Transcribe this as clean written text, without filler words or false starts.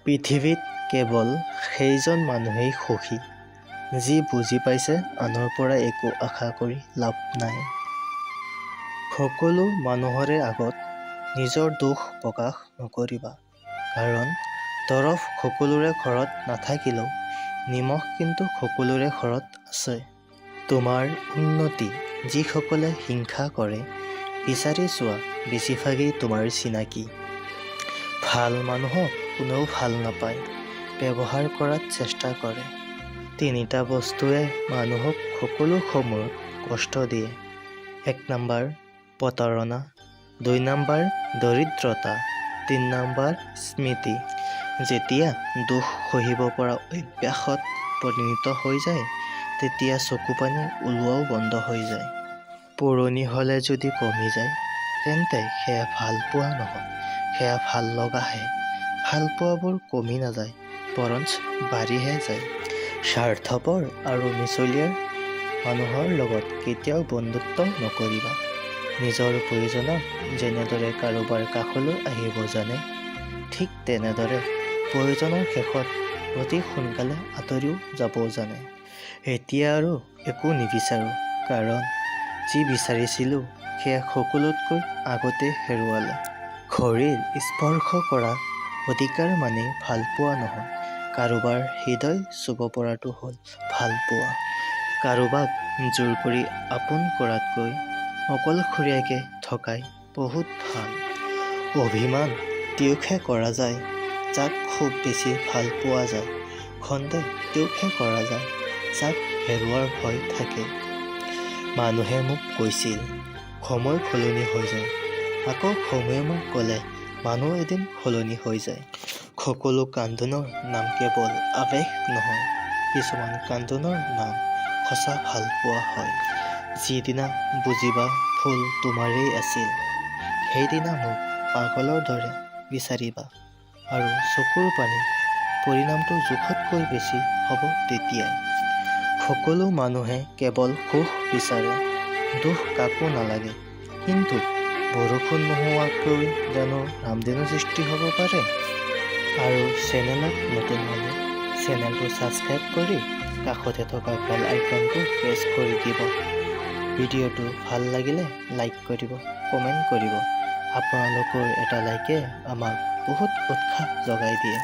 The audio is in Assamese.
পৃথিৱীত কেৱল সেইজন মানুহেই সুখী যি বুজি পাইছে আনৰ পৰা একো আশা কৰি লাভ নাই। সকলো মানুহৰে আগত নিজৰ দোষ প্ৰকাশ নকৰিবা, কাৰণ তৰফ সকলোৰে ঘৰত নাথাকিলেও নিমখ কিন্তু সকলোৰে ঘৰত আছে। তোমাৰ উন্নতি যিসকলে হিংসা কৰে বিচাৰি চোৱা বেছিভাগেই তোমাৰ চিনাকি। ভাল মানুহক কোনেও ভাল নাপায়, ব্যৱহাৰ কৰাত চেষ্টা কৰে। তিনিটা বস্তুৱে মানুহক সকলো সময়ত কষ্ট দিয়ে। ১ নম্বৰ প্ৰতাৰণা, ২ নম্বৰ দৰিদ্ৰতা, ৩ নম্বৰ স্মৃতি। যেতিয়া দুখ সহিব পৰা অভ্যাসত পৰিণত হৈ যায় তেতিয়া চকু পানী ওলোৱাও বন্ধ হৈ যায়। পুৰণি হ'লে যদি কমি যায় তেন্তে সেয়া ভাল পোৱা নহয়, সেয়া ভাল লগাহে। ভাল পোৱাবোৰ কমি নাযায়, বৰঞ্চ বাঢ়িহে যায়। স্বাৰ্থপৰ আৰু মিছলীয়া মানুহৰ লগত কেতিয়াও বন্ধুত্ব নকৰিবা। নিজৰ প্ৰয়োজনত যেনেদৰে কাৰোবাৰ কাষলৈ আহিব জানে, ঠিক তেনেদৰে প্ৰয়োজনৰ শেষত অতি সোনকালে আঁতৰিও যাব জানে। এতিয়া আৰু একো নিবিচাৰোঁ, কাৰণ যি বিচাৰিছিলোঁ সেয়া সকলোতকৈ আগতে হেৰুৱালে। শৰীৰ স্পৰ্শ কৰা অধিকাৰ মানে ভাল পোৱা নহয়, কাৰোবাৰ হৃদয় চুব পৰাটো হ'ল ভাল পোৱা। কাৰোবাক জোৰ কৰি আপোন কৰাতকৈ অকলশৰীয়াকৈ থকাই বহুত ভাল। অভিমান তেওঁকহে কৰা যায় যাক খুব বেছি ভাল পোৱা যায়, সন্দেহ তেওঁকহে কৰা যায় যাক হেৰুৱাৰ ভয় থাকে। মানুহে মোক কৈছিল সময় সলনি হৈ যায়, আকৌ সময়ে মোক ক'লে মানুহ এদিন সলনি হৈ যায়। সকলো কান্দোনৰ নাম কেৱল আৱেগ নহয়, কিছুমান কান্দোনৰ নাম সঁচা ভাল পোৱা হয়। যিদিনা বুজিবা ভুল তোমাৰেই আছিল, সেইদিনা মোক পাগলৰ দৰে বিচাৰিবা আৰু চকুৰ পানী পৰিমাণটো জোখতকৈ বেছি হ'ব তেতিয়াই। সকলো মানুহে কেৱল সুখ বিচাৰে, দুখ কাকো নালাগে। কিন্তু বৰষুণ নোহোৱাকৈ জানো ৰামধেনু সৃষ্টি হ'ব পাৰে? আৰু চেনেলত নতুন হ'লে চেনেলটো ছাবস্ক্ৰাইব কৰি কাষতে থকা বেল আইকনটো প্ৰেছ কৰি দিব। ভিডিঅ'টো ভাল লাগিলে লাইক কৰিব, কমেণ্ট কৰিব। আপোনালোকৰ এটা লাইকে আমাক বহুত উৎসাহ যোগাই দিয়ে।